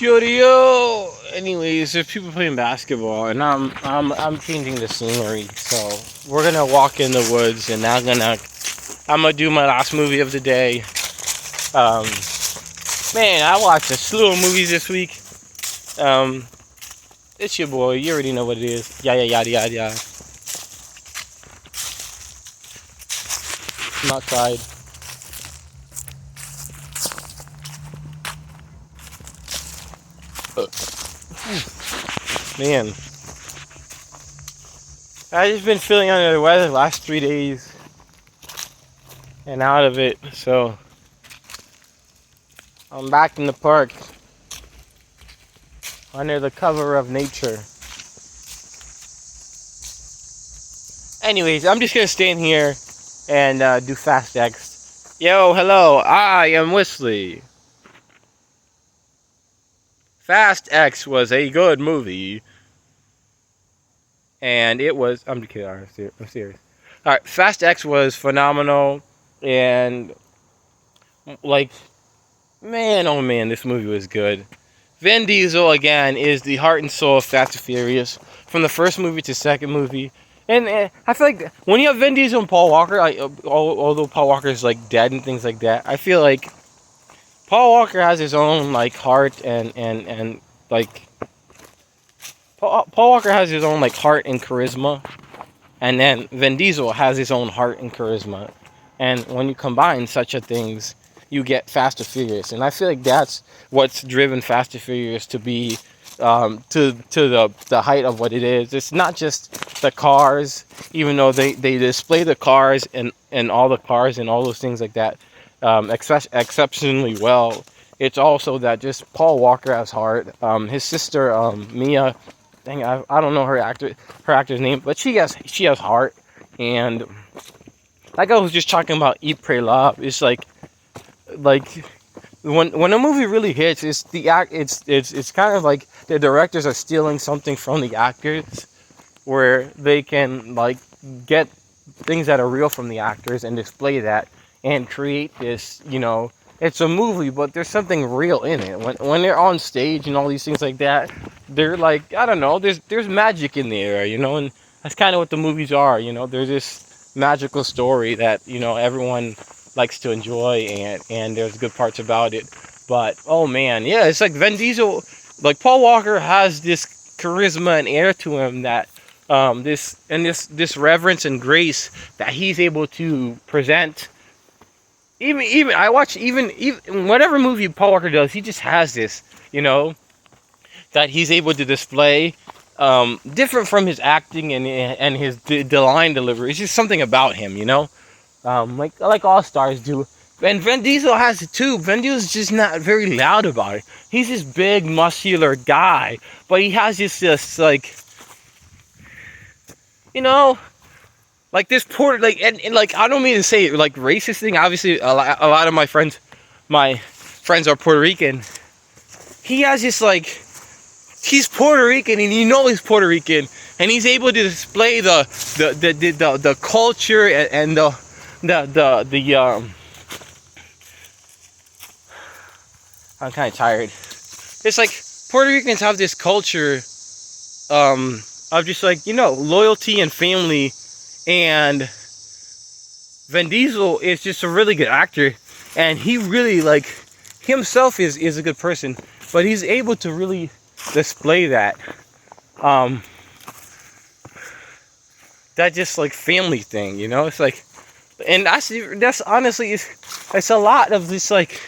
Yo. Anyways, there's people playing basketball, and I'm changing the scenery. So we're gonna walk in the woods, and I'm gonna do my last movie of the day. Um, Man, I watched a slew of movies this week. Um, it's your boy. You already know what it is. Yeah, yada yada yada. I'm outside. Man, I just been feeling under the weather the last 3 days and out of it, so I'm back in the park under the cover of nature. Anyways, I'm just gonna stand here and do Fast X. Yo, hello, I am Wesley. Fast X was a good movie. And it was, I'm kidding, I'm serious. Alright, Fast X was phenomenal. And, like, man, oh man, this movie was good. Vin Diesel, again, is the heart and soul of Fast and Furious. From the first movie to second movie. And I feel like when you have Vin Diesel and Paul Walker, although Paul Walker is, like, dead and things like that, I feel like Paul Walker has his own, like, heart and like, Paul Walker has his own, like, heart and charisma. And then Vin Diesel has his own heart and charisma. And when you combine such a things, you get Fast and Furious. And I feel like that's what's driven Fast and Furious to be to the height of what it is. It's not just the cars, even though they display the cars and all the cars and all those things like that exceptionally well. It's also that just Paul Walker has heart. His sister Mia, dang, I don't know her actor's name, but she has heart. And like I was just talking about Eat Pray Love, it's like when a movie really hits, it's kind of like the directors are stealing something from the actors, where they can, like, get things that are real from the actors and display that and create this, it's a movie, but there's something real in it. When they're on stage and all these things like that, they're like, I don't know, there's magic in the air, and that's kind of what the movies are. There's this magical story that, everyone likes to enjoy, and there's good parts about it. But oh man, yeah, it's like Vin Diesel, like Paul Walker has this charisma and air to him that this reverence and grace that he's able to present. Even I watch even whatever movie Paul Walker does, he just has this, that he's able to display, different from his acting and his the line delivery. It's just something about him, like all stars do. And Vin Diesel has it too. Vin Diesel's just not very loud about it. He's this big, muscular guy, but he has this like, like this poor, like, and like, I don't mean to say like racist thing. Obviously, a lot of my friends are Puerto Rican. He has this, like, he's Puerto Rican, and he's Puerto Rican, and he's able to display the culture and the I'm kind of tired. It's like Puerto Ricans have this culture of just, like, loyalty and family. And Vin Diesel is just a really good actor, and he really, like, himself is a good person, but he's able to really display that that just, like, family thing, it's like, and that's honestly, it's a lot of this, like,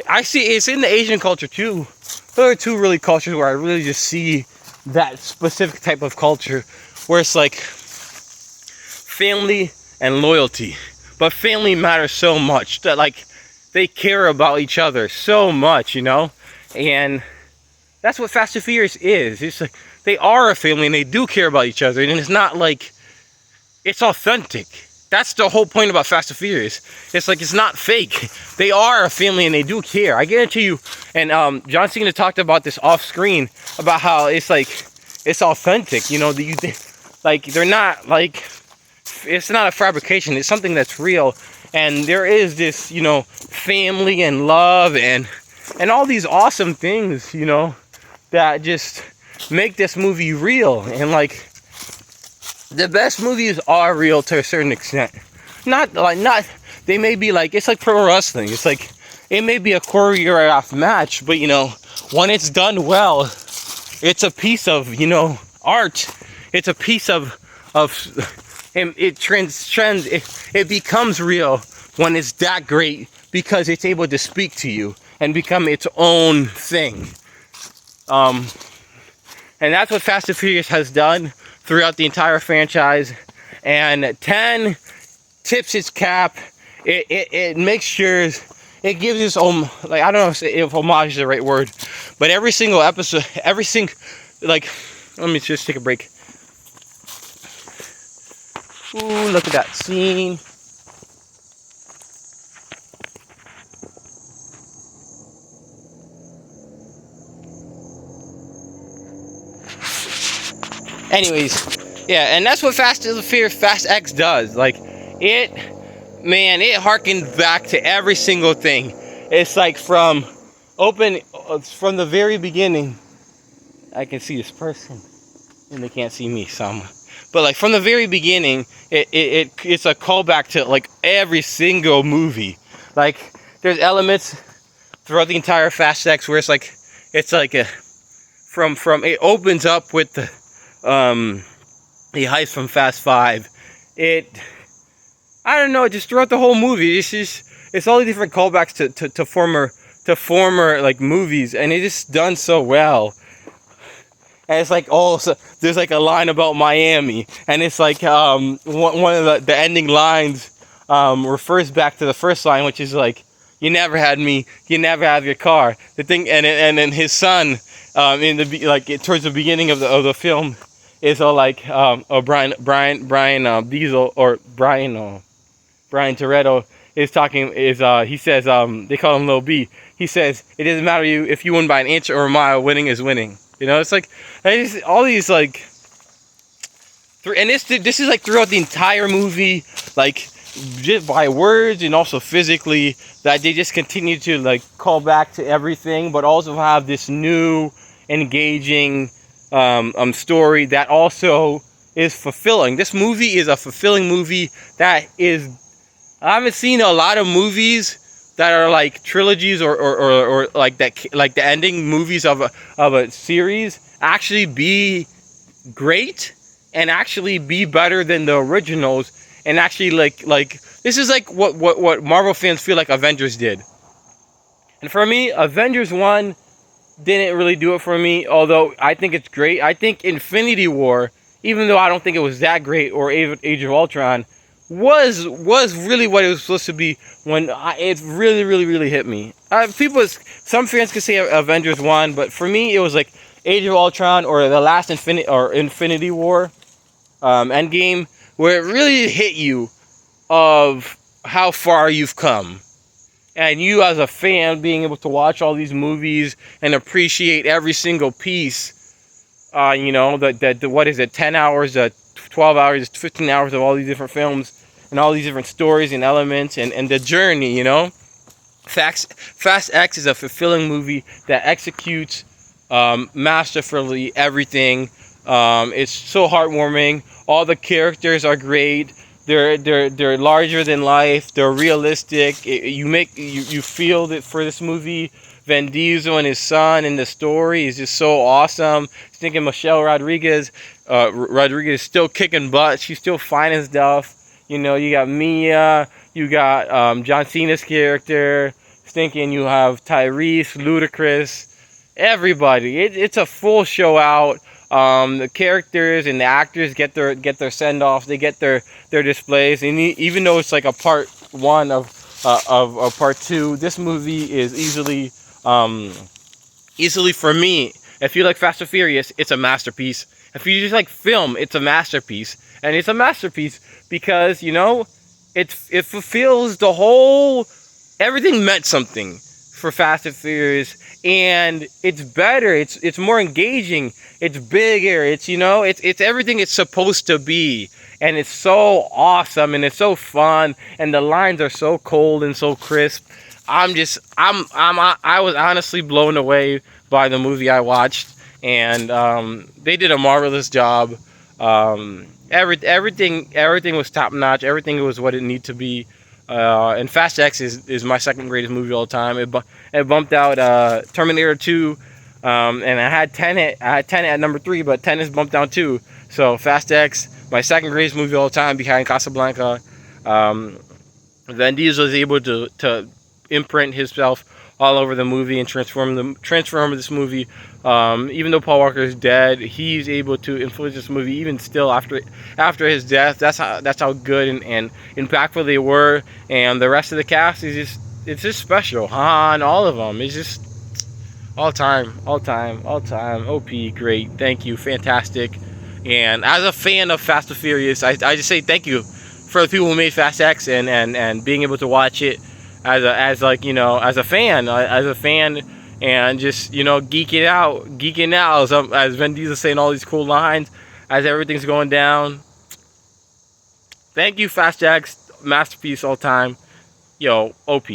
I see it's in the Asian culture too. There are two really cultures where I really just see that specific type of culture, where it's like family and loyalty, but family matters so much that, like, they care about each other so much, and that's what Fast and Furious is. It's like they are a family and they do care about each other, and it's not like, it's authentic. That's the whole point about Fast and Furious. It's like, it's not fake. They are a family and they do care. I guarantee you. And John Cena talked about this off screen, about how it's like, it's authentic. Like, they're not, like, it's not a fabrication. It's something that's real. And there is this, family and love and and all these awesome things, you know, that just make this movie real. And like, the best movies are real to a certain extent. Not they may be like, it's like pro wrestling. It's like, it may be a choreographed match, but you know, when it's done well, it's a piece of, you know, art. It's a piece of and it transcends. It becomes real when it's that great, because it's able to speak to you and become its own thing. And that's what Fast and Furious has done throughout the entire franchise. And 10 tips its cap. It makes sure, it gives its own, like, I don't know if homage is the right word, but every single episode, like, let me just take a break. Ooh, look at that scene. Anyways, yeah, and that's what Fast X does. Like, it harkens back to every single thing. It's like from the very beginning. I can see this person, and they can't see me, but like from the very beginning, it's a callback to like every single movie. Like, there's elements throughout the entire Fast X where it's like a from it opens up with the heist from Fast 5. I don't know, just throughout the whole movie, it's all the different callbacks to former like movies, and it's just done so well. And it's like, so there's like a line about Miami, and it's like one of the ending lines refers back to the first line, which is like, "You never had me, you never have your car." The thing, and then his son towards the beginning of the film is all like, Brian Diesel, or Brian Toretto is talking, he says, they call him Lil B. He says, "It doesn't matter if you win by an inch or a mile, winning is winning." You know, it's like, all these like, and this is like throughout the entire movie, like just by words and also physically, that they just continue to like call back to everything, but also have this new engaging story that also is fulfilling. This movie is a fulfilling movie that is, I haven't seen a lot of movies that are like trilogies or like that, like the ending movies of a series actually be great and actually be better than the originals, and actually like this is like what Marvel fans feel like Avengers did. And for me, Avengers 1 didn't really do it for me, although I think it's great. I think Infinity War, even though I don't think it was that great, or Age of Ultron, was really what it was supposed to be. When it really hit me. Some fans could say Avengers 1, but for me it was like Age of Ultron or the last Infinity War, Endgame, where it really hit you of how far you've come. And you as a fan being able to watch all these movies and appreciate every single piece, you know, what is it, 10 hours, 12 hours, 15 hours of all these different films and all these different stories and elements and the journey, you know. Fast X is a fulfilling movie that executes masterfully everything. It's so heartwarming. All the characters are great. They're larger than life. They're realistic. You feel that for this movie. Vin Diesel and his son and the story is just so awesome. Thinking Michelle Rodriguez is still kicking butt. She's still fine as stuff. You know, you got Mia, you got John Cena's character. Thinking you have Tyrese, Ludacris, everybody. It's a full show out. The characters and the actors get their send off. They get their displays. And even though it's like a part one of part two, this movie is easily for me. If you like Fast and Furious, it's a masterpiece. If you just like film, it's a masterpiece. And it's a masterpiece because, you know, it fulfills the whole, everything meant something for Fast and Furious, and it's better, it's more engaging, it's bigger, it's, you know, it's everything it's supposed to be, and it's so awesome, and it's so fun, and the lines are so cold and so crisp. I was honestly blown away by the movie I watched, and they did a marvelous job. Everything was top notch. Everything was what it needed to be. And Fast X is my second greatest movie of all time. It bumped out Terminator 2, and I had 10 at number 3, but 10 is bumped down too. So Fast X, my second greatest movie of all time, behind Casablanca. Um, Vin Diesel was able to imprint himself all over the movie and transform this movie. Even though Paul Walker is dead, he's able to influence this movie even still after his death. That's how good and impactful they were. And the rest of the cast is just special. Han, all of them. It's just all time. OP, great. Thank you, fantastic. And as a fan of Fast and Furious, I just say thank you for the people who made Fast X and being able to watch it as a fan, and just geeking out as Vin Diesel saying all these cool lines as everything's going down. Thank you, Fast X, masterpiece all time. Yo, OP.